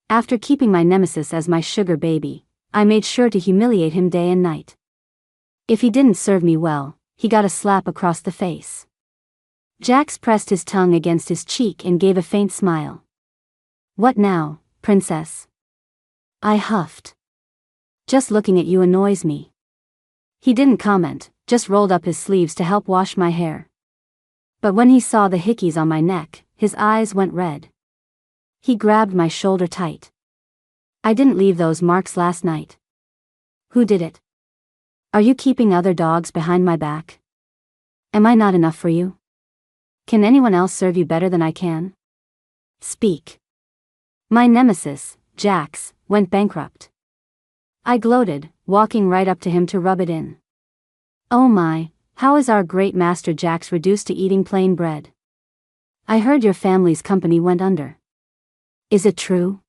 After keeping my nemesis as my sugar baby, I made sure to humiliate him day and night. If he didn't serve me well, he got a slap across the face. Jax pressed his tongue against his cheek and gave a faint smile. "What now, princess?" I huffed. "Just looking at you annoys me." He didn't comment, just rolled up his sleeves to help wash my hair. But when he saw the hickeys on my neck, his eyes went red. He grabbed my shoulder tight. "I didn't leave those marks last night." "Who did it? Are you keeping other dogs behind my back? Am I not enough for you? Can anyone else serve you better than I can? Speak." My nemesis, Jax, went bankrupt. I gloated, walking right up to him to rub it in. "Oh my, how is our great master Jax reduced to eating plain bread? I heard your family's company went under. Is it true?"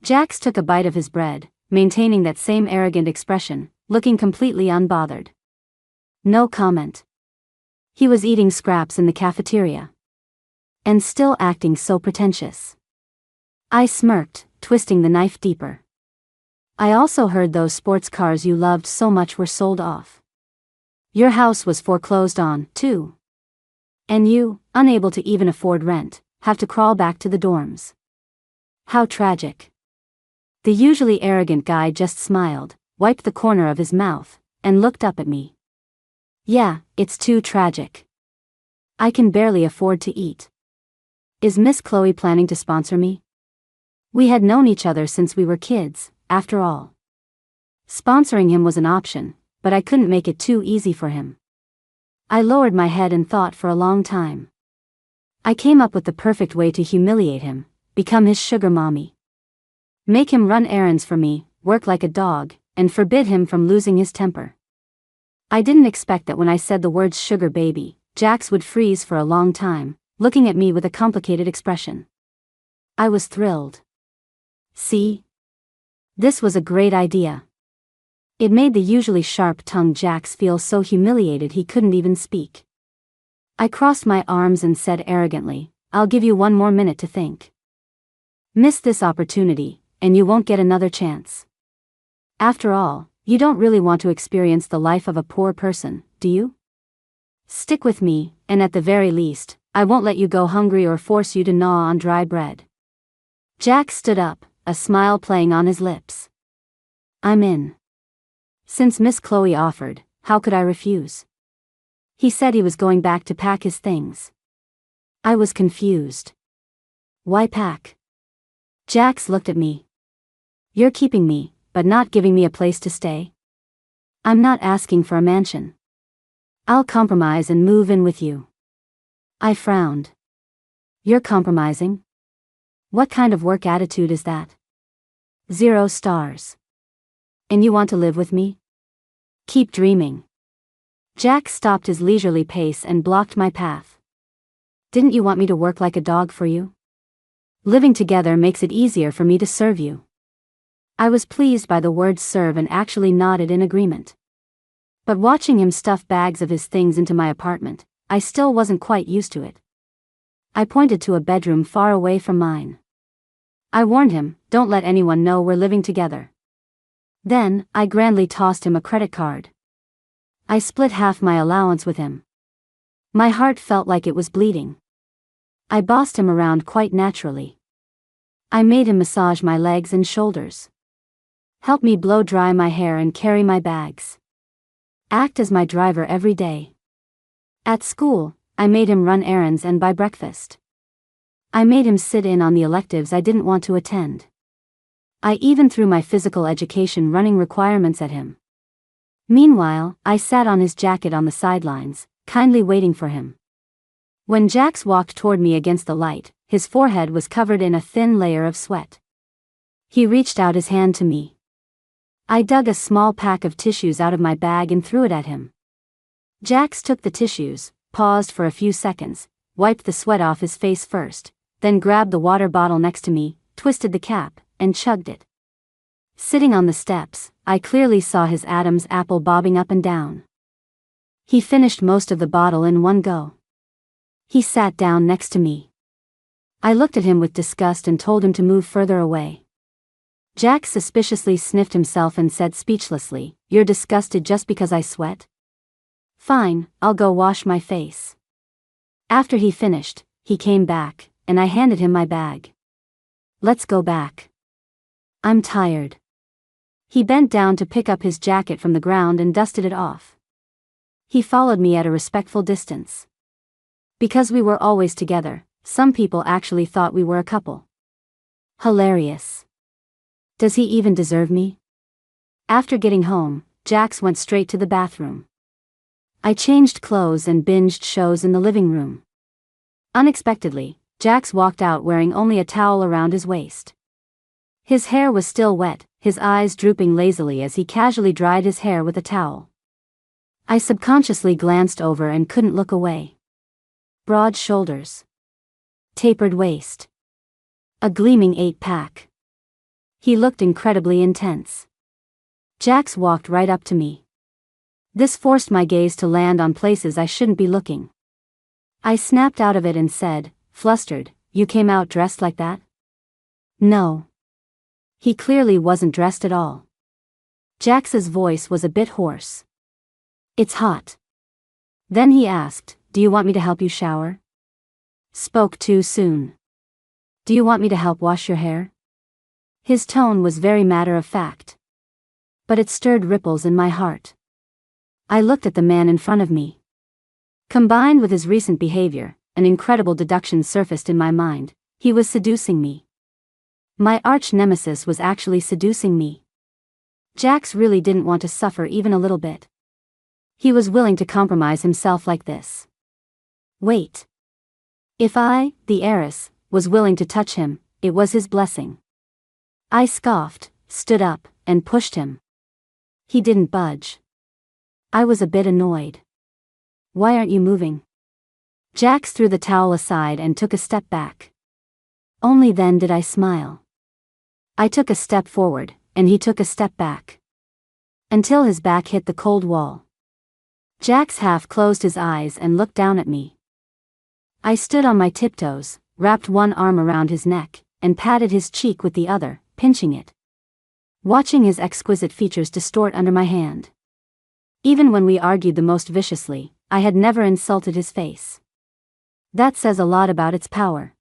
Jax took a bite of his bread, maintaining that same arrogant expression, looking completely unbothered. No comment. He was eating scraps in the cafeteria. And still acting so pretentious. I smirked, twisting the knife deeper. "I also heard those sports cars you loved so much were sold off. Your house was foreclosed on, too. And you, unable to even afford rent, have to crawl back to the dorms. How tragic." The usually arrogant guy just smiled, wiped the corner of his mouth, and looked up at me. "Yeah, it's too tragic. I can barely afford to eat. Is Miss Chloe planning to sponsor me? We had known each other since we were kids, after all." Sponsoring him was an option, but I couldn't make it too easy for him. I lowered my head and thought for a long time. I came up with the perfect way to humiliate him, become his sugar mommy. Make him run errands for me, work like a dog, and forbid him from losing his temper. I didn't expect that when I said the words sugar baby, Jax would freeze for a long time, looking at me with a complicated expression. I was thrilled. See? This was a great idea. It made the usually sharp-tongued Jax feel so humiliated he couldn't even speak. I crossed my arms and said arrogantly, "I'll give you one more minute to think. Miss this opportunity, and you won't get another chance. After all, you don't really want to experience the life of a poor person, do you? Stick with me, and at the very least, I won't let you go hungry or force you to gnaw on dry bread." Jax stood up, a smile playing on his lips. "I'm in. Since Miss Chloe offered, how could I refuse?" He said he was going back to pack his things. I was confused. "Why pack?" Jax looked at me. "You're keeping me, but not giving me a place to stay? I'm not asking for a mansion. I'll compromise and move in with you." I frowned. "You're compromising? What kind of work attitude is that? 0 stars. And you want to live with me? Keep dreaming." Jax stopped his leisurely pace and blocked my path. "Didn't you want me to work like a dog for you? Living together makes it easier for me to serve you." I was pleased by the word serve and actually nodded in agreement. But watching him stuff bags of his things into my apartment, I still wasn't quite used to it. I pointed to a bedroom far away from mine. I warned him, "Don't let anyone know we're living together." Then, I grandly tossed him a credit card. I split half my allowance with him. My heart felt like it was bleeding. I bossed him around quite naturally. I made him massage my legs and shoulders. Help me blow dry my hair and carry my bags. Act as my driver every day. At school, I made him run errands and buy breakfast. I made him sit in on the electives I didn't want to attend. I even threw my physical education running requirements at him. Meanwhile, I sat on his jacket on the sidelines, kindly waiting for him. When Jax walked toward me against the light, his forehead was covered in a thin layer of sweat. He reached out his hand to me. I dug a small pack of tissues out of my bag and threw it at him. Jax took the tissues, paused for a few seconds, wiped the sweat off his face first, then grabbed the water bottle next to me, twisted the cap, and chugged it. Sitting on the steps, I clearly saw his Adam's apple bobbing up and down. He finished most of the bottle in one go. He sat down next to me. I looked at him with disgust and told him to move further away. Jack suspiciously sniffed himself and said speechlessly, "You're disgusted just because I sweat? Fine, I'll go wash my face." After he finished, he came back, and I handed him my bag. "Let's go back. I'm tired." He bent down to pick up his jacket from the ground and dusted it off. He followed me at a respectful distance. Because we were always together, some people actually thought we were a couple. Hilarious. Does he even deserve me? After getting home, Jax went straight to the bathroom. I changed clothes and binged shows in the living room. Unexpectedly, Jax walked out wearing only a towel around his waist. His hair was still wet, his eyes drooping lazily as he casually dried his hair with a towel. I subconsciously glanced over and couldn't look away. Broad shoulders. Tapered waist. A gleaming 8-pack. He looked incredibly intense. Jax walked right up to me. This forced my gaze to land on places I shouldn't be looking. I snapped out of it and said, flustered, "You came out dressed like that?" "No." He clearly wasn't dressed at all. Jax's voice was a bit hoarse. "It's hot." Then he asked, "Do you want me to help you shower?" Spoke too soon. "Do you want me to help wash your hair?" His tone was very matter-of-fact. But it stirred ripples in my heart. I looked at the man in front of me. Combined with his recent behavior, an incredible deduction surfaced in my mind: he was seducing me. My arch-nemesis was actually seducing me. Jax really didn't want to suffer even a little bit. He was willing to compromise himself like this. Wait. If I, the heiress, was willing to touch him, it was his blessing. I scoffed, stood up, and pushed him. He didn't budge. I was a bit annoyed. "Why aren't you moving?" Jax threw the towel aside and took a step back. Only then did I smile. I took a step forward, and he took a step back. Until his back hit the cold wall. Jax half closed his eyes and looked down at me. I stood on my tiptoes, wrapped one arm around his neck, and patted his cheek with the other, pinching it. Watching his exquisite features distort under my hand. Even when we argued the most viciously, I had never insulted his face. That says a lot about its power.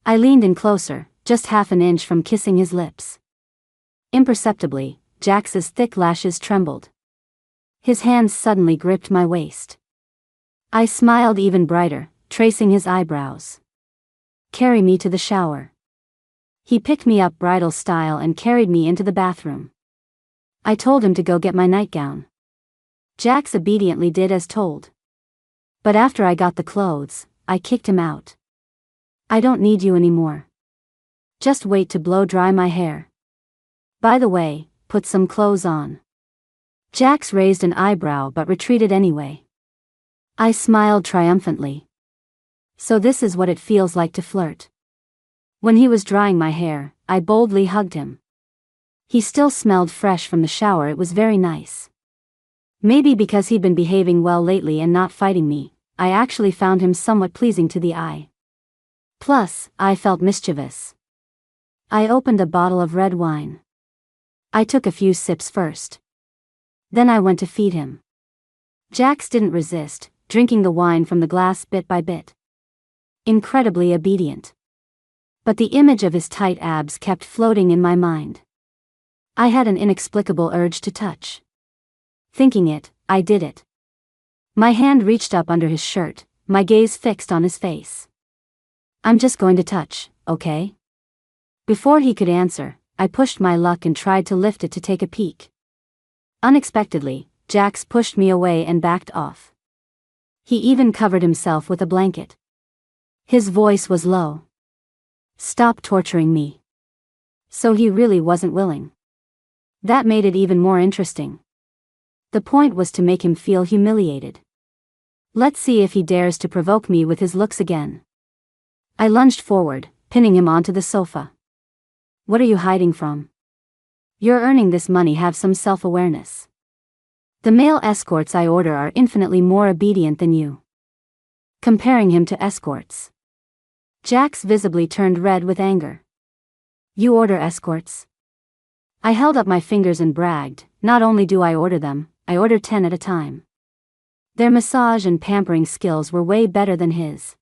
I leaned in closer, just half an inch from kissing his lips. Imperceptibly, Jax's thick lashes trembled. His hands suddenly gripped my waist. I smiled even brighter, tracing his eyebrows. "Carry me to the shower." He picked me up bridal style and carried me into the bathroom. I told him to go get my nightgown. Jax obediently did as told. But after I got the clothes, I kicked him out. "I don't need you anymore. Just wait to blow dry my hair. By the way, put some clothes on." Jax raised an eyebrow but retreated anyway. I smiled triumphantly. So this is what it feels like to flirt. When he was drying my hair, I boldly hugged him. He still smelled fresh from the shower. It was very nice. Maybe because he'd been behaving well lately and not fighting me, I actually found him somewhat pleasing to the eye. Plus, I felt mischievous. I opened a bottle of red wine. I took a few sips first. Then I went to feed him. Jax didn't resist, drinking the wine from the glass bit by bit. Incredibly obedient. But the image of his tight abs kept floating in my mind. I had an inexplicable urge to touch. Thinking it, I did it. My hand reached up under his shirt, my gaze fixed on his face. "I'm just going to touch, okay?" Before he could answer, I pushed my luck and tried to lift it to take a peek. Unexpectedly, Jax pushed me away and backed off. He even covered himself with a blanket. His voice was low. "Stop torturing me." So he really wasn't willing. That made it even more interesting. The point was to make him feel humiliated. Let's see if he dares to provoke me with his looks again. I lunged forward, pinning him onto the sofa. "What are you hiding from? You're earning this money. Have some self-awareness. The male escorts I order are infinitely more obedient than you." Comparing him to escorts. Jax visibly turned red with anger. "You order escorts? I held up my fingers and bragged, not only do I order them, I order 10 at a time. Their massage and pampering skills were way better than his.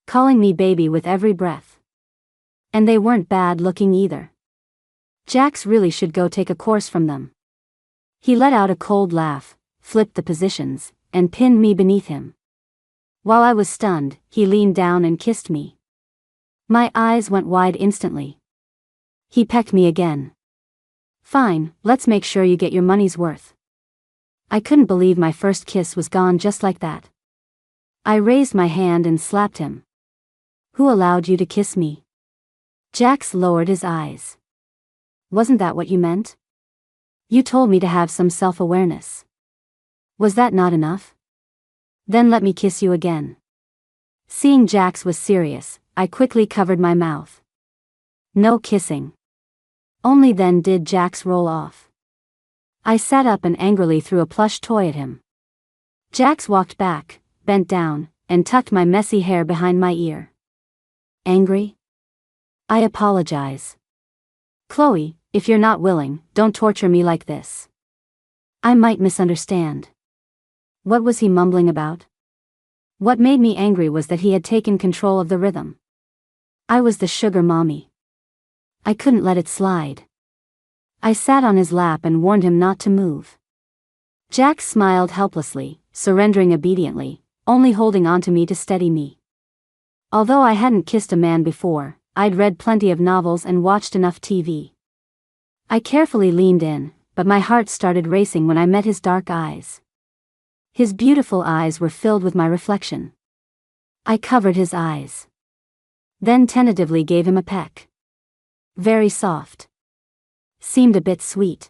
Calling me baby with every breath. And they weren't bad looking either. Jax really should go take a course from them. He let out a cold laugh, flipped the positions, and pinned me beneath him. While I was stunned, he leaned down and kissed me. My eyes went wide instantly. He pecked me again. Fine, let's make sure you get your money's worth. I couldn't believe my first kiss was gone just like that. I raised my hand and slapped him. Who allowed you to kiss me? Jax lowered his eyes. Wasn't that what you meant? You told me to have some self-awareness. Was that not enough? Then let me kiss you again. Seeing Jax was serious, I quickly covered my mouth. No kissing. Only then did Jax roll off. I sat up and angrily threw a plush toy at him. Jax walked back, bent down, and tucked my messy hair behind my ear. Angry? I apologize. Chloe, if you're not willing, don't torture me like this. I might misunderstand. What was he mumbling about? What made me angry was that he had taken control of the rhythm. I was the sugar mommy. I couldn't let it slide. I sat on his lap and warned him not to move. Jax smiled helplessly, surrendering obediently, only holding onto me to steady me. Although I hadn't kissed a man before, I'd read plenty of novels and watched enough TV. I carefully leaned in, but my heart started racing when I met his dark eyes. His beautiful eyes were filled with my reflection. I covered his eyes. Then tentatively gave him a peck. Very soft. Seemed a bit sweet.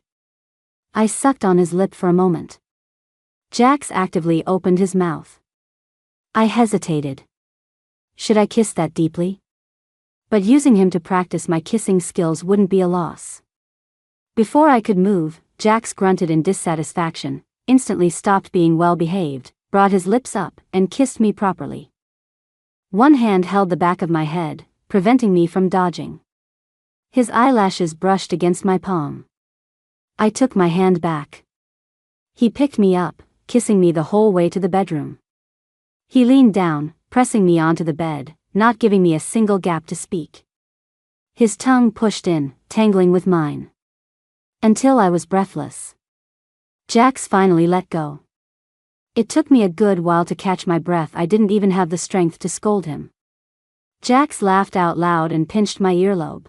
I sucked on his lip for a moment. Jax actively opened his mouth. I hesitated. Should I kiss that deeply? But using him to practice my kissing skills wouldn't be a loss. Before I could move, Jax grunted in dissatisfaction, instantly stopped being well-behaved, brought his lips up, and kissed me properly. One hand held the back of my head, preventing me from dodging. His eyelashes brushed against my palm. I took my hand back. He picked me up, kissing me the whole way to the bedroom. He leaned down, pressing me onto the bed, not giving me a single gap to speak. His tongue pushed in, tangling with mine. Until I was breathless. Jax finally let go. It took me a good while to catch my breath. I didn't even have the strength to scold him. Jax laughed out loud and pinched my earlobe.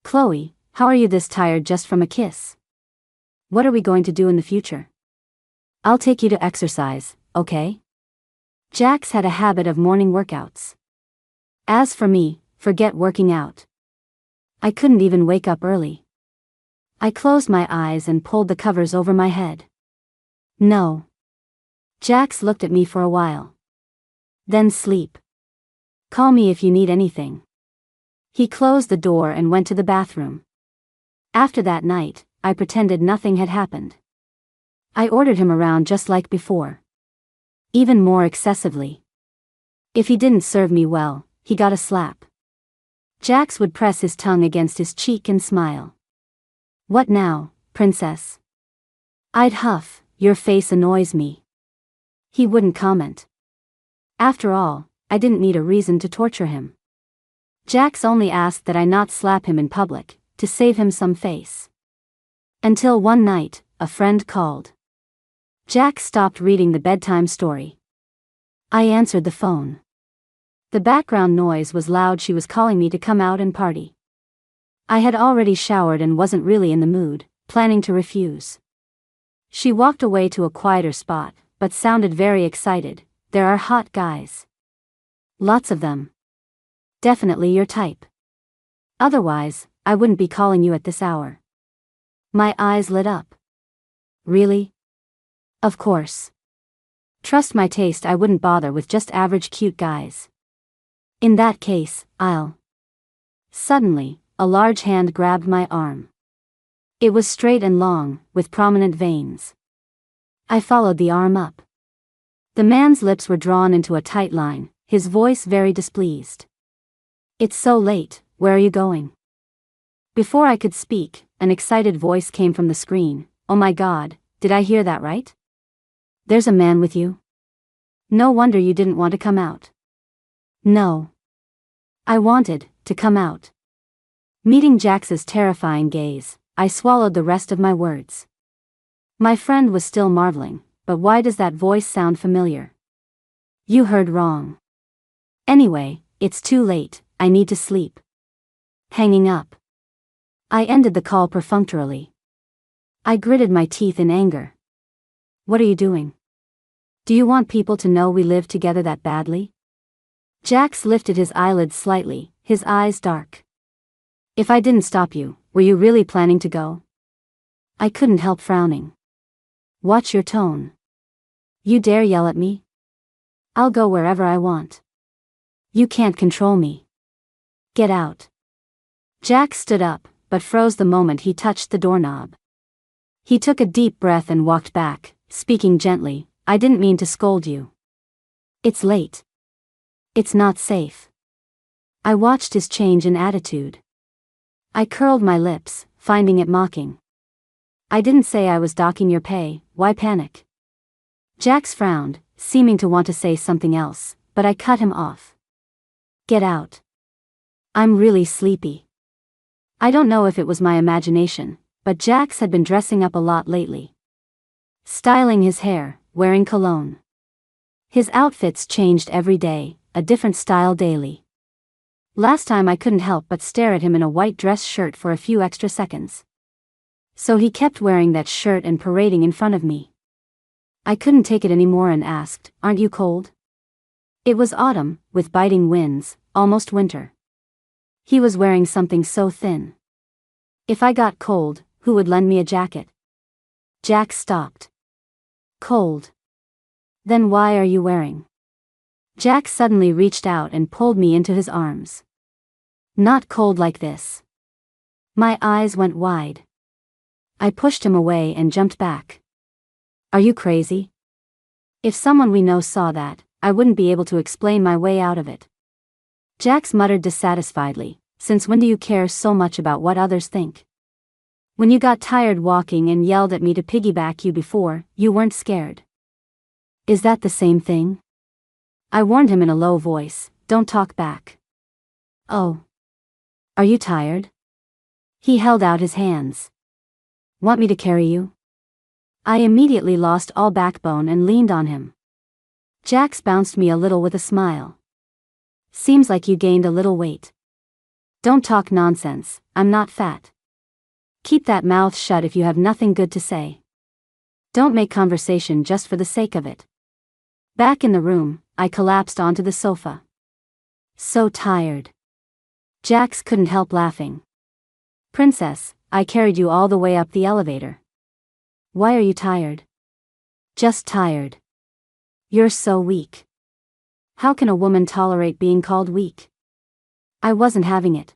Chloe, how are you this tired just from a kiss? What are we going to do in the future? I'll take you to exercise, okay? Jax had a habit of morning workouts. As for me, forget working out. I couldn't even wake up early. I closed my eyes and pulled the covers over my head. No. Jax looked at me for a while. Then sleep. Call me if you need anything. He closed the door and went to the bathroom. After that night, I pretended nothing had happened. I ordered him around just like before. Even more excessively. If he didn't serve me well, he got a slap. Jax would press his tongue against his cheek and smile. What now, princess? I'd huff, your face annoys me. He wouldn't comment. After all, I didn't need a reason to torture him. Jax only asked that I not slap him in public, to save him some face. Until one night, a friend called. Jax stopped reading the bedtime story. I answered the phone. The background noise was loud. She was calling me to come out and party. I had already showered and wasn't really in the mood, planning to refuse. She walked away to a quieter spot, but sounded very excited. There are hot guys. Lots of them. Definitely your type. Otherwise, I wouldn't be calling you at this hour. My eyes lit up. Really? Of course. Trust my taste. I wouldn't bother with just average cute guys. In that case, I'll. Suddenly, a large hand grabbed my arm. It was straight and long, with prominent veins. I followed the arm up. The man's lips were drawn into a tight line, his voice very displeased. It's so late, where are you going? Before I could speak, an excited voice came from the screen. Oh my God, did I hear that right? There's a man with you? No wonder you didn't want to come out. No. I wanted to come out. Meeting Jax's terrifying gaze, I swallowed the rest of my words. My friend was still marveling, but why does that voice sound familiar? You heard wrong. Anyway, it's too late, I need to sleep. Hanging up. I ended the call perfunctorily. I gritted my teeth in anger. What are you doing? Do you want people to know we live together that badly? Jax lifted his eyelids slightly, his eyes dark. If I didn't stop you, were you really planning to go? I couldn't help frowning. Watch your tone. You dare yell at me? I'll go wherever I want. You can't control me. Get out. Jax stood up, but froze the moment he touched the doorknob. He took a deep breath and walked back, speaking gently. I didn't mean to scold you. It's late. It's not safe. I watched his change in attitude. I curled my lips, finding it mocking. I didn't say I was docking your pay, why panic? Jax frowned, seeming to want to say something else, but I cut him off. Get out. I'm really sleepy. I don't know if it was my imagination, but Jax had been dressing up a lot lately. Styling his hair, wearing cologne. His outfits changed every day, a different style daily. Last time I couldn't help but stare at him in a white dress shirt for a few extra seconds. So he kept wearing that shirt and parading in front of me. I couldn't take it anymore and asked, aren't you cold? It was autumn, with biting winds, almost winter. He was wearing something so thin. If I got cold, who would lend me a jacket? Jax stopped. Cold. Then why are you wearing? Jax suddenly reached out and pulled me into his arms. Not cold like this. My eyes went wide. I pushed him away and jumped back. Are you crazy? If someone we know saw that, I wouldn't be able to explain my way out of it. Jax muttered dissatisfiedly, since when do you care so much about what others think? When you got tired walking and yelled at me to piggyback you before, you weren't scared. Is that the same thing? I warned him in a low voice, don't talk back. Oh. Are you tired? He held out his hands. Want me to carry you? I immediately lost all backbone and leaned on him. Jax bounced me a little with a smile. Seems like you gained a little weight. Don't talk nonsense, I'm not fat. Keep that mouth shut if you have nothing good to say. Don't make conversation just for the sake of it. Back in the room, I collapsed onto the sofa. So tired. Jax couldn't help laughing. Princess, I carried you all the way up the elevator. Why are you tired? Just tired. You're so weak. How can a woman tolerate being called weak? I wasn't having it.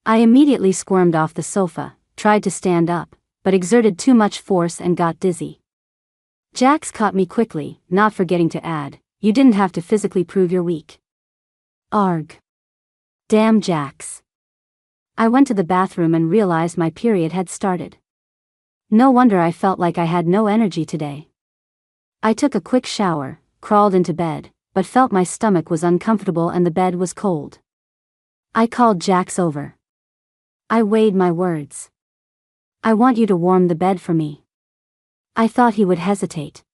I immediately squirmed off the sofa, tried to stand up, but exerted too much force and got dizzy. Jax caught me quickly, not forgetting to add, you didn't have to physically prove you're weak. Arg. Damn Jax. I went to the bathroom and realized my period had started. No wonder I felt like I had no energy today. I took a quick shower, crawled into bed, but felt my stomach was uncomfortable and the bed was cold. I called Jax over. I weighed my words. I want you to warm the bed for me. I thought he would hesitate.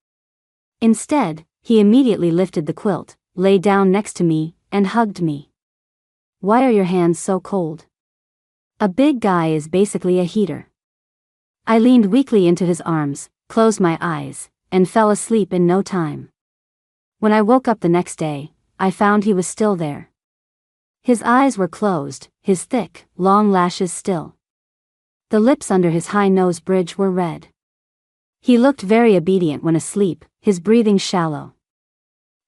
Instead, he immediately lifted the quilt, lay down next to me, and hugged me. Why are your hands so cold? A big guy is basically a heater. I leaned weakly into his arms, closed my eyes, and fell asleep in no time. When I woke up the next day, I found he was still there. His eyes were closed, his thick, long lashes still. The lips under his high nose bridge were red. He looked very obedient when asleep, his breathing shallow.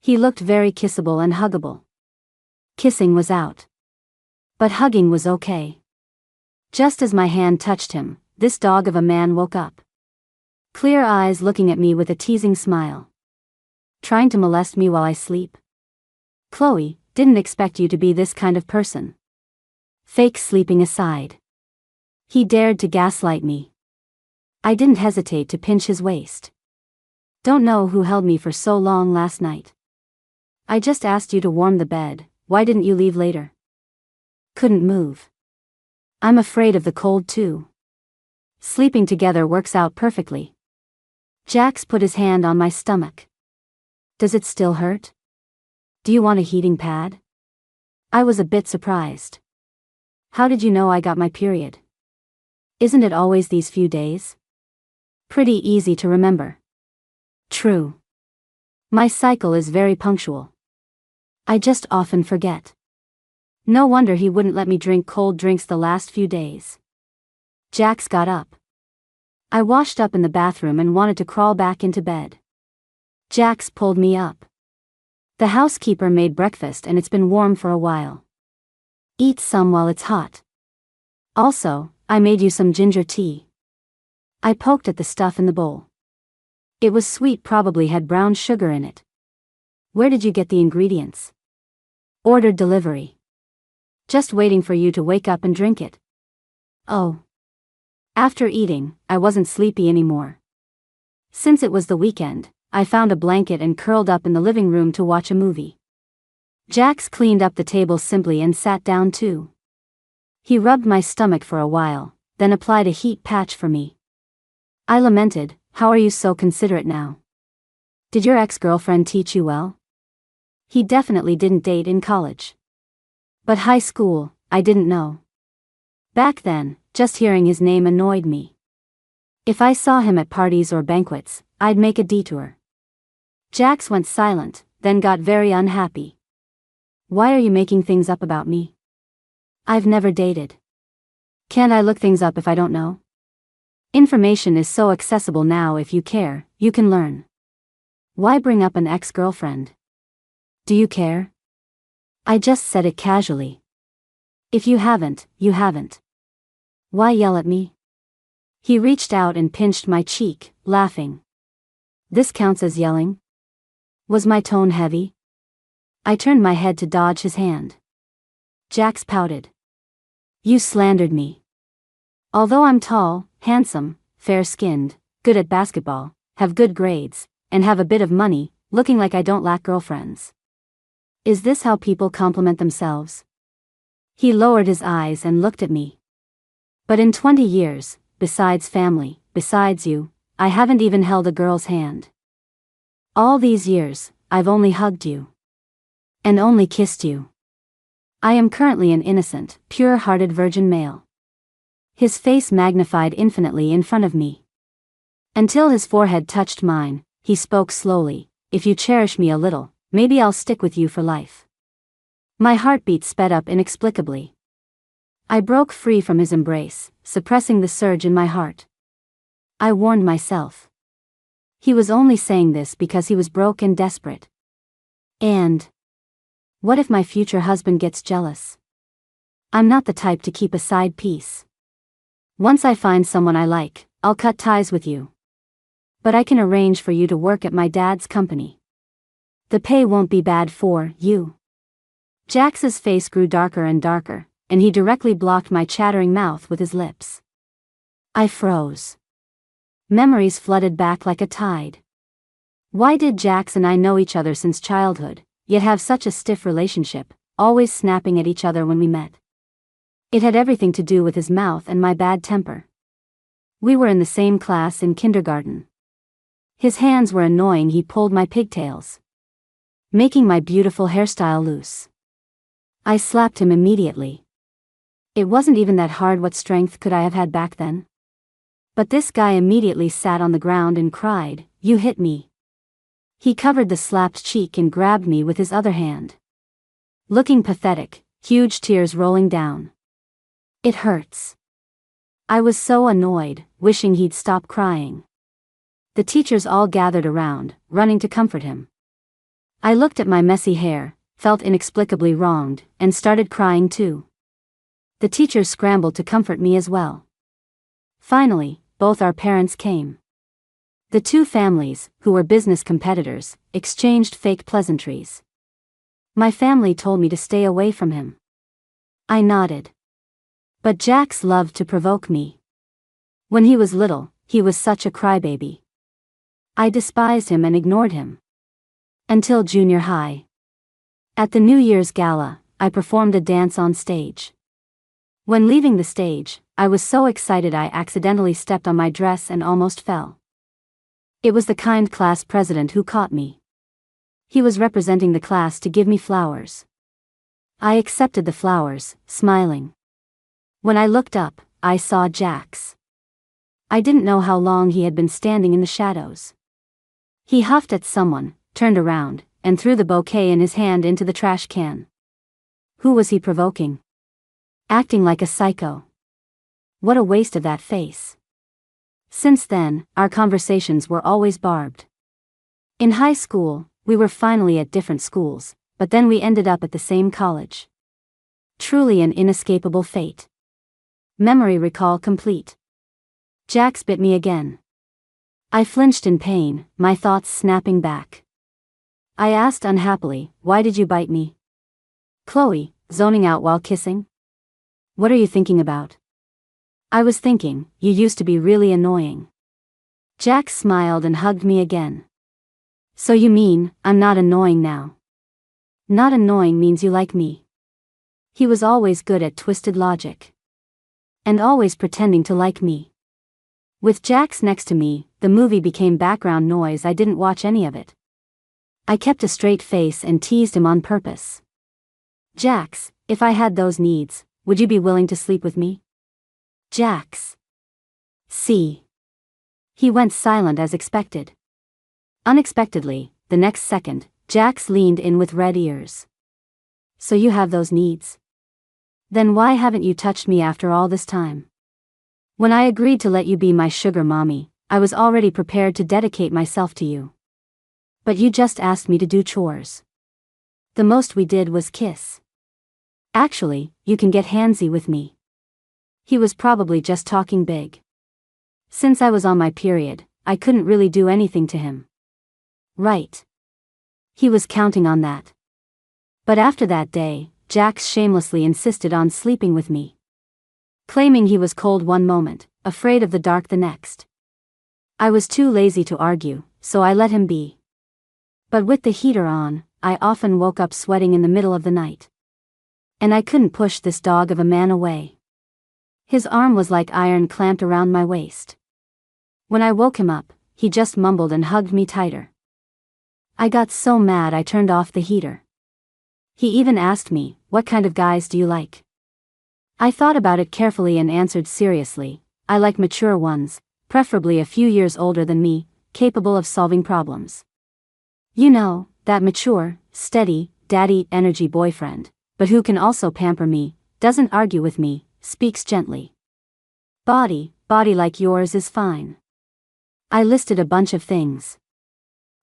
He looked very kissable and huggable. Kissing was out. But hugging was okay. Just as my hand touched him, this dog of a man woke up. Clear eyes looking at me with a teasing smile. Trying to molest me while I sleep? Chloe, didn't expect you to be this kind of person. Fake sleeping aside. He dared to gaslight me. I didn't hesitate to pinch his waist. Don't know who held me for so long last night. I just asked you to warm the bed, why didn't you leave later? Couldn't move. I'm afraid of the cold too. Sleeping together works out perfectly. Jax put his hand on my stomach. Does it still hurt? Do you want a heating pad? I was a bit surprised. How did you know I got my period? Isn't it always these few days? Pretty easy to remember. True. My cycle is very punctual. I just often forget. No wonder he wouldn't let me drink cold drinks the last few days. Jax got up. I washed up in the bathroom and wanted to crawl back into bed. Jax pulled me up. The housekeeper made breakfast and it's been warm for a while. Eat some while it's hot. Also, I made you some ginger tea. I poked at the stuff in the bowl. It was sweet, probably had brown sugar in it. Where did you get the ingredients? Ordered delivery. Just waiting for you to wake up and drink it. Oh. After eating, I wasn't sleepy anymore. Since it was the weekend, I found a blanket and curled up in the living room to watch a movie. Jax cleaned up the table simply and sat down too. He rubbed my stomach for a while, then applied a heat patch for me. I lamented, how are you so considerate now? Did your ex-girlfriend teach you well? He definitely didn't date in college. But high school, I didn't know. Back then, just hearing his name annoyed me. If I saw him at parties or banquets, I'd make a detour. Jax went silent, then got very unhappy. Why are you making things up about me? I've never dated. Can't I look things up if I don't know? Information is so accessible now. If you care, you can learn. Why bring up an ex-girlfriend? Do you care? I just said it casually. If you haven't, you haven't. Why yell at me? He reached out and pinched my cheek, laughing. This counts as yelling? Was my tone heavy? I turned my head to dodge his hand. Jax pouted. You slandered me. Although I'm tall, handsome, fair-skinned, good at basketball, have good grades, and have a bit of money, looking like I don't lack girlfriends. Is this how people compliment themselves? He lowered his eyes and looked at me. But in 20 years, besides family, besides you, I haven't even held a girl's hand. All these years, I've only hugged you. And only kissed you. I am currently an innocent, pure-hearted virgin male. His face magnified infinitely in front of me. Until his forehead touched mine, he spoke slowly, if you cherish me a little, maybe I'll stick with you for life. My heartbeat sped up inexplicably. I broke free from his embrace, suppressing the surge in my heart. I warned myself. He was only saying this because he was broke and desperate. And what if my future husband gets jealous? I'm not the type to keep a side piece. Once I find someone I like, I'll cut ties with you. But I can arrange for you to work at my dad's company. The pay won't be bad for you. Jax's face grew darker and darker, and he directly blocked my chattering mouth with his lips. I froze. Memories flooded back like a tide. Why did Jax and I know each other since childhood, yet have such a stiff relationship, always snapping at each other when we met? It had everything to do with his mouth and my bad temper. We were in the same class in kindergarten. His hands were annoying. He pulled my pigtails, making my beautiful hairstyle loose. I slapped him immediately. It wasn't even that hard. What strength could I have had back then? But this guy immediately sat on the ground and cried, "You hit me." He covered the slapped cheek and grabbed me with his other hand. Looking pathetic, huge tears rolling down. It hurts. I was so annoyed, wishing he'd stop crying. The teachers all gathered around, running to comfort him. I looked at my messy hair, felt inexplicably wronged, and started crying too. The teachers scrambled to comfort me as well. Finally, both our parents came. The two families, who were business competitors, exchanged fake pleasantries. My family told me to stay away from him. I nodded. But Jax loved to provoke me. When he was little, he was such a crybaby. I despised him and ignored him. Until junior high. At the New Year's gala, I performed a dance on stage. When leaving the stage, I was so excited I accidentally stepped on my dress and almost fell. It was the kind class president who caught me. He was representing the class to give me flowers. I accepted the flowers, smiling. When I looked up, I saw Jax. I didn't know how long he had been standing in the shadows. He huffed at someone, turned around, and threw the bouquet in his hand into the trash can. Who was he provoking? Acting like a psycho. What a waste of that face. Since then, our conversations were always barbed. In high school, we were finally at different schools, but then we ended up at the same college. Truly an inescapable fate. Memory recall complete. Jax bit me again. I flinched in pain, my thoughts snapping back. I asked unhappily, "Why did you bite me?" "Chloe, zoning out while kissing?" "What are you thinking about?" "I was thinking, you used to be really annoying." Jax smiled and hugged me again. "So you mean, I'm not annoying now?" "Not annoying means you like me." He was always good at twisted logic. And always pretending to like me. With Jax next to me, the movie became background noise. I didn't watch any of it. I kept a straight face and teased him on purpose. "Jax, if I had those needs, would you be willing to sleep with me?" "Jax." See. He went silent as expected. Unexpectedly, the next second, Jax leaned in with red ears. "So you have those needs? Then why haven't you touched me after all this time? When I agreed to let you be my sugar mommy, I was already prepared to dedicate myself to you. But you just asked me to do chores. The most we did was kiss. Actually, you can get handsy with me." He was probably just talking big. Since I was on my period, I couldn't really do anything to him. Right. He was counting on that. But after that day, Jax shamelessly insisted on sleeping with me. Claiming he was cold one moment, afraid of the dark the next. I was too lazy to argue, so I let him be. But with the heater on, I often woke up sweating in the middle of the night. And I couldn't push this dog of a man away. His arm was like iron clamped around my waist. When I woke him up, he just mumbled and hugged me tighter. I got so mad I turned off the heater. He even asked me, "What kind of guys do you like?" I thought about it carefully and answered seriously, "I like mature ones, preferably a few years older than me, capable of solving problems. You know, that mature, steady, daddy energy boyfriend, but who can also pamper me, doesn't argue with me, speaks gently. Body like yours is fine." I listed a bunch of things.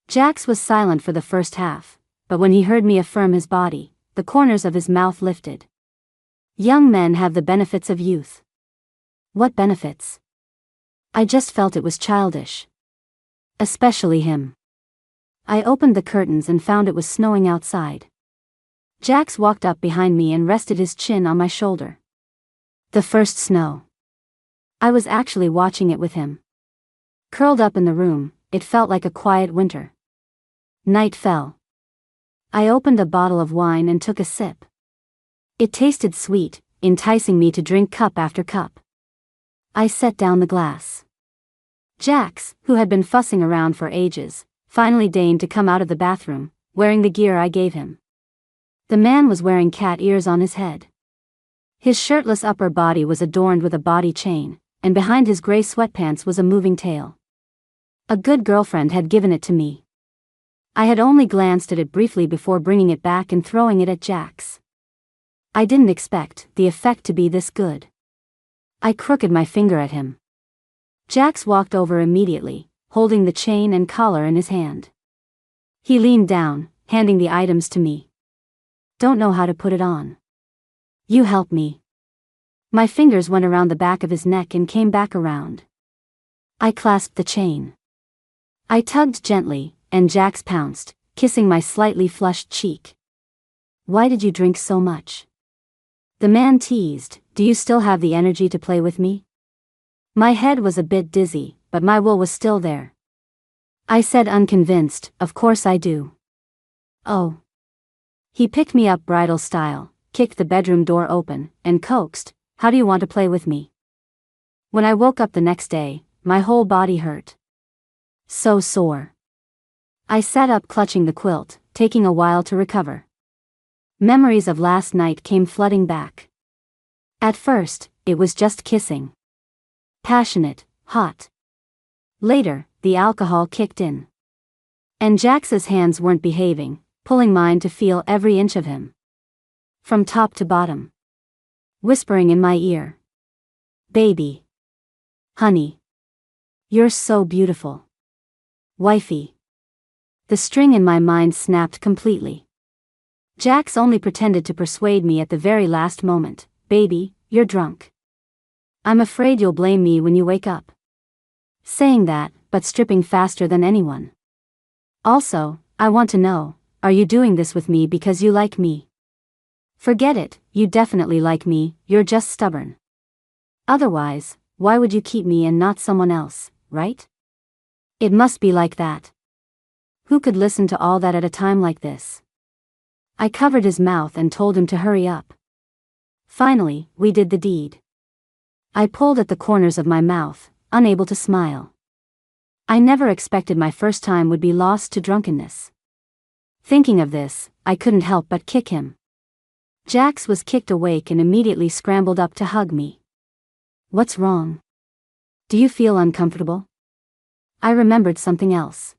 Jax was silent for the first half, but when he heard me affirm his body, the corners of his mouth lifted. Young men have the benefits of youth. What benefits? I just felt it was childish. Especially him. I opened the curtains and found it was snowing outside. Jax walked up behind me and rested his chin on my shoulder. The first snow. I was actually watching it with him. Curled up in the room, it felt like a quiet winter. Night fell. I opened a bottle of wine and took a sip. It tasted sweet, enticing me to drink cup after cup. I set down the glass. Jax, who had been fussing around for ages, finally deigned to come out of the bathroom, wearing the gear I gave him. The man was wearing cat ears on his head. His shirtless upper body was adorned with a body chain, and behind his gray sweatpants was a moving tail. A good girlfriend had given it to me. I had only glanced at it briefly before bringing it back and throwing it at Jax. I didn't expect the effect to be this good. I crooked my finger at him. Jax walked over immediately, holding the chain and collar in his hand. He leaned down, handing the items to me. "Don't know how to put it on. You help me." My fingers went around the back of his neck and came back around. I clasped the chain. I tugged gently, and Jax pounced, kissing my slightly flushed cheek. "Why did you drink so much?" The man teased, Do you still have the energy to play with me? My head was a bit dizzy, but my will was still there. I said unconvinced, of course I do. Oh. He picked me up bridal style, kicked the bedroom door open, and coaxed, how do you want to play with me? When I woke up the next day, my whole body hurt. So sore. I sat up clutching the quilt, taking a while to recover. Memories of last night came flooding back. At first, it was just kissing. Passionate, hot. Later, the alcohol kicked in. And Jax's hands weren't behaving, pulling mine to feel every inch of him. From top to bottom. Whispering in my ear. Baby. Honey. You're so beautiful. Wifey. The string in my mind snapped completely. Jax only pretended to persuade me at the very last moment. Baby, you're drunk. I'm afraid you'll blame me when you wake up. Saying that, but stripping faster than anyone. Also, I want to know, are you doing this with me because you like me? Forget it, you definitely like me, you're just stubborn. Otherwise, why would you keep me and not someone else, right? It must be like that. Who could listen to all that at a time like this? I covered his mouth and told him to hurry up. Finally, we did the deed. I pulled at the corners of my mouth, unable to smile. I never expected my first time would be lost to drunkenness. Thinking of this, I couldn't help but kick him. Jax was kicked awake and immediately scrambled up to hug me. What's wrong? Do you feel uncomfortable? I remembered something else.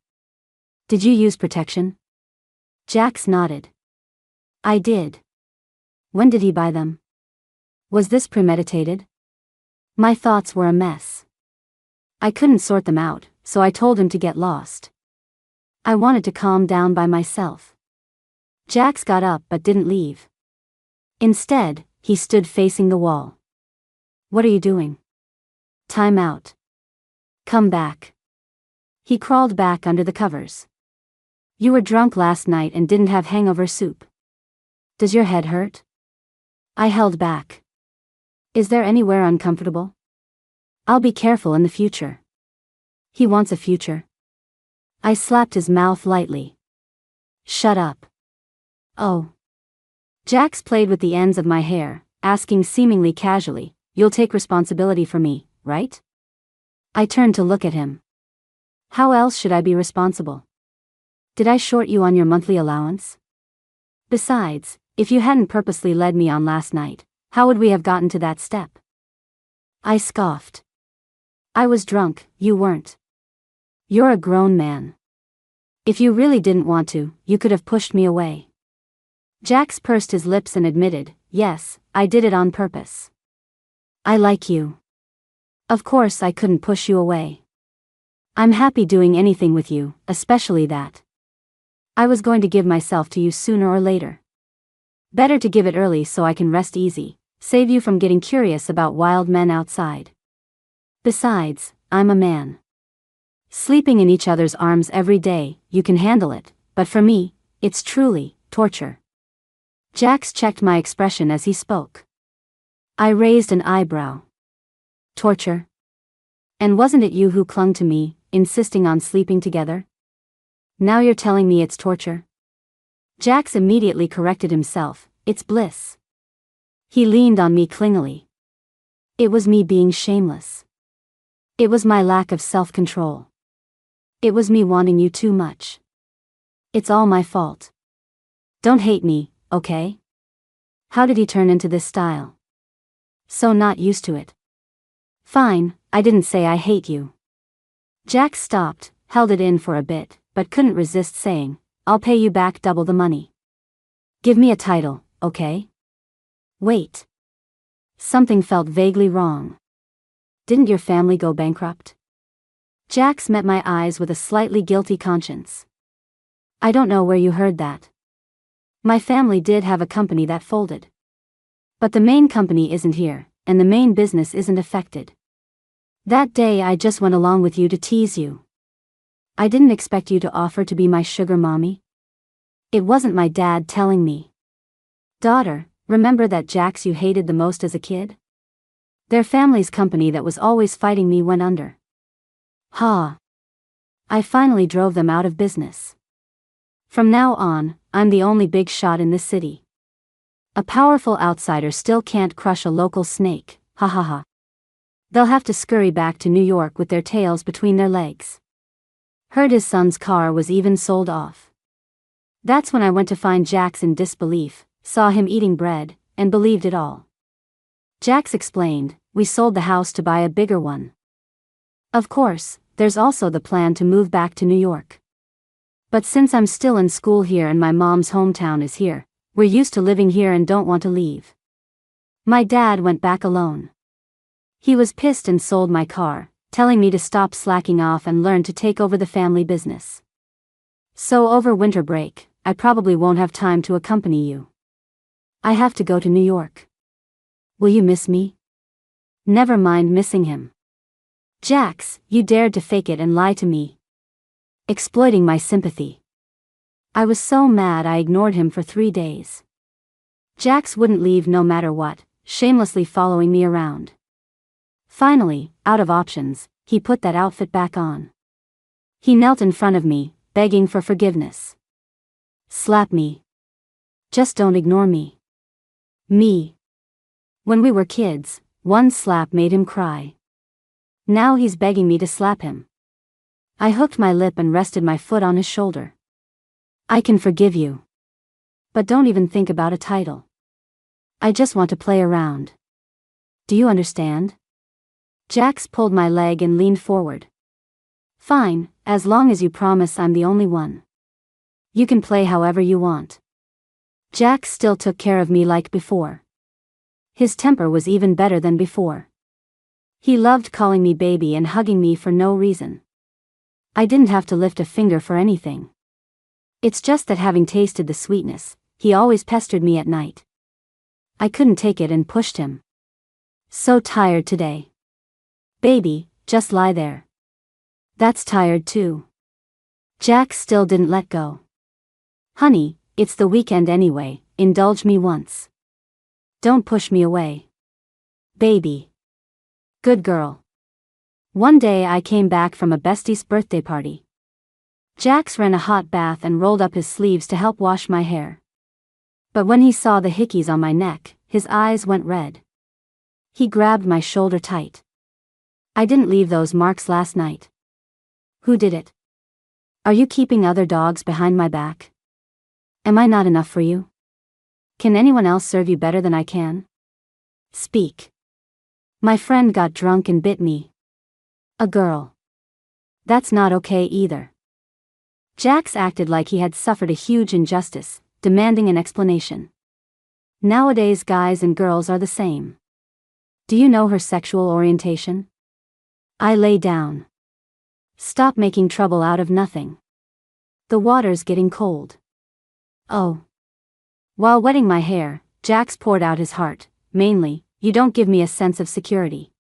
Did you use protection? Jax nodded. I did. When did he buy them? Was this premeditated? My thoughts were a mess. I couldn't sort them out, so I told him to get lost. I wanted to calm down by myself. Jax got up but didn't leave. Instead, he stood facing the wall. What are you doing? Time out. Come back. He crawled back under the covers. You were drunk last night and didn't have hangover soup. Does your head hurt? I held back. Is there anywhere uncomfortable? I'll be careful in the future. He wants a future. I slapped his mouth lightly. Shut up. Oh. Jax played with the ends of my hair, asking seemingly casually, you'll take responsibility for me, right? I turned to look at him. How else should I be responsible? Did I short you on your monthly allowance? Besides, if you hadn't purposely led me on last night, how would we have gotten to that step? I scoffed. I was drunk, you weren't. You're a grown man. If you really didn't want to, you could have pushed me away. Jax pursed his lips and admitted, yes, I did it on purpose. I like you. Of course I couldn't push you away. I'm happy doing anything with you, especially that. I was going to give myself to you sooner or later. Better to give it early so I can rest easy, save you from getting curious about wild men outside. Besides, I'm a man. Sleeping in each other's arms every day, you can handle it, but for me, it's truly torture. Jax checked my expression as he spoke. I raised an eyebrow. Torture? And wasn't it you who clung to me, insisting on sleeping together? Now you're telling me it's torture? Jax immediately corrected himself, it's bliss. He leaned on me clingily. It was me being shameless. It was my lack of self-control. It was me wanting you too much. It's all my fault. Don't hate me, okay? How did he turn into this style? So not used to it. Fine, I didn't say I hate you. Jax stopped, held it in for a bit, but couldn't resist saying, I'll pay you back double the money. Give me a title, okay? Wait. Something felt vaguely wrong. Didn't your family go bankrupt? Jax met my eyes with a slightly guilty conscience. I don't know where you heard that. My family did have a company that folded. But the main company isn't here, and the main business isn't affected. That day I just went along with you to tease you. I didn't expect you to offer to be my sugar mommy. It wasn't my dad telling me. Daughter, remember that Jax you hated the most as a kid? Their family's company that was always fighting me went under. Ha! I finally drove them out of business. From now on, I'm the only big shot in this city. A powerful outsider still can't crush a local snake, ha ha ha. They'll have to scurry back to New York with their tails between their legs. Heard his son's car was even sold off. That's when I went to find Jax in disbelief, saw him eating bread, and believed it all. Jax explained, we sold the house to buy a bigger one. Of course, there's also the plan to move back to New York. But since I'm still in school here and my mom's hometown is here, we're used to living here and don't want to leave. My dad went back alone. He was pissed and sold my car, telling me to stop slacking off and learn to take over the family business. So over winter break, I probably won't have time to accompany you. I have to go to New York. Will you miss me? Never mind missing him. Jax, you dared to fake it and lie to me. Exploiting my sympathy. I was so mad I ignored him for 3 days. Jax wouldn't leave no matter what, shamelessly following me around. Finally, out of options, he put that outfit back on. He knelt in front of me, begging for forgiveness. Slap me. Just don't ignore me. Me. When we were kids, one slap made him cry. Now he's begging me to slap him. I hooked my lip and rested my foot on his shoulder. I can forgive you. But don't even think about a title. I just want to play around. Do you understand? Jax pulled my leg and leaned forward. Fine, as long as you promise I'm the only one. You can play however you want. Jax still took care of me like before. His temper was even better than before. He loved calling me baby and hugging me for no reason. I didn't have to lift a finger for anything. It's just that having tasted the sweetness, he always pestered me at night. I couldn't take it and pushed him. So tired today. Baby, just lie there. That's tired too. Jax still didn't let go. Honey, it's the weekend anyway, indulge me once. Don't push me away. Baby. Good girl. One day I came back from a bestie's birthday party. Jax ran a hot bath and rolled up his sleeves to help wash my hair. But when he saw the hickeys on my neck, his eyes went red. He grabbed my shoulder tight. I didn't leave those marks last night. Who did it? Are you keeping other dogs behind my back? Am I not enough for you? Can anyone else serve you better than I can? Speak. My friend got drunk and bit me. A girl. That's not okay either. Jax acted like he had suffered a huge injustice, demanding an explanation. Nowadays guys and girls are the same. Do you know her sexual orientation? I lay down. Stop making trouble out of nothing. The water's getting cold. Oh. While wetting my hair, Jax poured out his heart. Mainly, you don't give me a sense of security.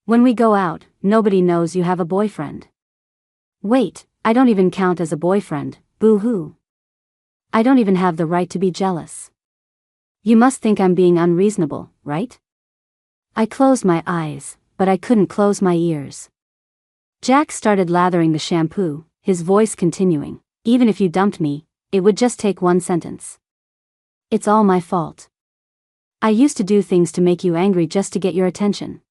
When we go out, nobody knows you have a boyfriend. Wait, I don't even count as a boyfriend, boo-hoo. I don't even have the right to be jealous. You must think I'm being unreasonable, right? I closed my eyes, but I couldn't close my ears. Jax started lathering the shampoo, his voice continuing, even if you dumped me, it would just take one sentence. It's all my fault. I used to do things to make you angry just to get your attention.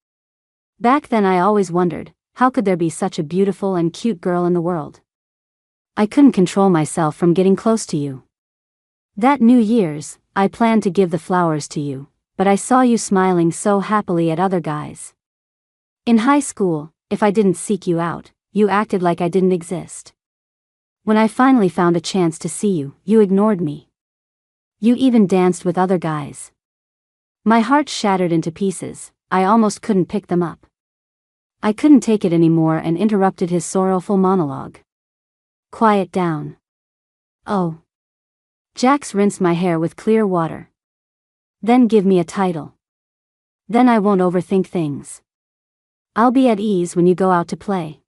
Back then I always wondered, how could there be such a beautiful and cute girl in the world? I couldn't control myself from getting close to you. That New Year's, I planned to give the flowers to you, but I saw you smiling so happily at other guys. In high school, if I didn't seek you out, you acted like I didn't exist. When I finally found a chance to see you, you ignored me. You even danced with other guys. My heart shattered into pieces, I almost couldn't pick them up. I couldn't take it anymore and interrupted his sorrowful monologue. Quiet down. Oh. Jax rinsed my hair with clear water. Then give me a title. Then I won't overthink things. I'll be at ease when you go out to play.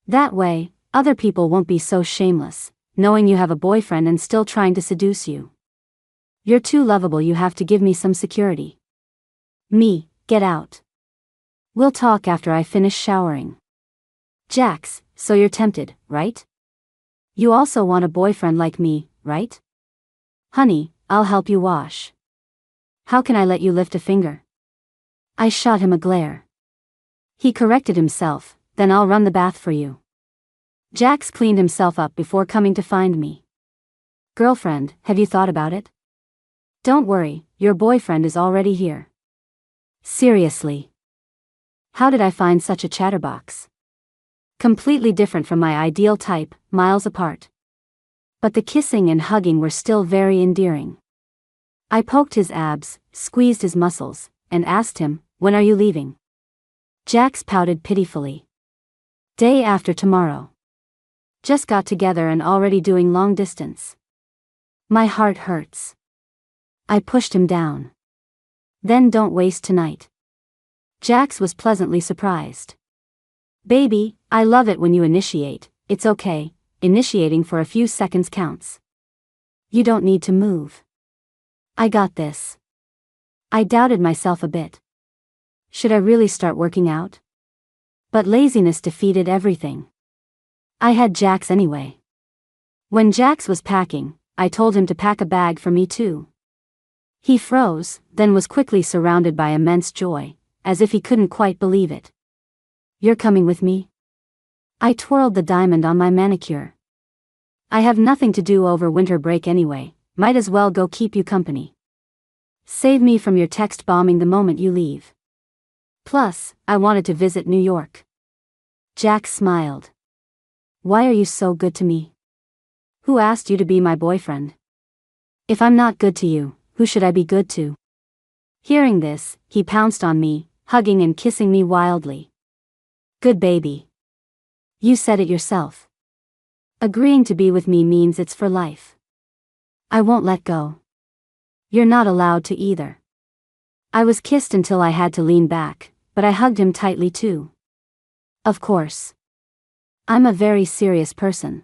That way, other people won't be so shameless, knowing you have a boyfriend and still trying to seduce you. You're too lovable, you have to give me some security. Me, get out. We'll talk after I finish showering. Jax, so you're tempted, right? You also want a boyfriend like me, right? Honey, I'll help you wash. How can I let you lift a finger? I shot him a glare. He corrected himself, then I'll run the bath for you. Jax cleaned himself up before coming to find me. Girlfriend, have you thought about it? Don't worry, your boyfriend is already here. Seriously. How did I find such a chatterbox? Completely different from my ideal type, miles apart. But the kissing and hugging were still very endearing. I poked his abs, squeezed his muscles, and asked him, when are you leaving? Jax pouted pitifully. Day after tomorrow. Just got together and already doing long distance. My heart hurts. I pushed him down. Then don't waste tonight. Jax was pleasantly surprised. Baby, I love it when you initiate, it's okay, initiating for a few seconds counts. You don't need to move. I got this. I doubted myself a bit. Should I really start working out? But laziness defeated everything. I had Jax anyway. When Jax was packing, I told him to pack a bag for me too. He froze, then was quickly surrounded by immense joy, as if he couldn't quite believe it. You're coming with me? I twirled the diamond on my manicure. I have nothing to do over winter break anyway, might as well go keep you company. Save me from your text bombing the moment you leave. Plus, I wanted to visit New York. Jax smiled. Why are you so good to me? Who asked you to be my boyfriend? If I'm not good to you, who should I be good to? Hearing this, he pounced on me, hugging and kissing me wildly. Good baby. You said it yourself. Agreeing to be with me means it's for life. I won't let go. You're not allowed to either. I was kissed until I had to lean back, but I hugged him tightly too. Of course. I'm a very serious person.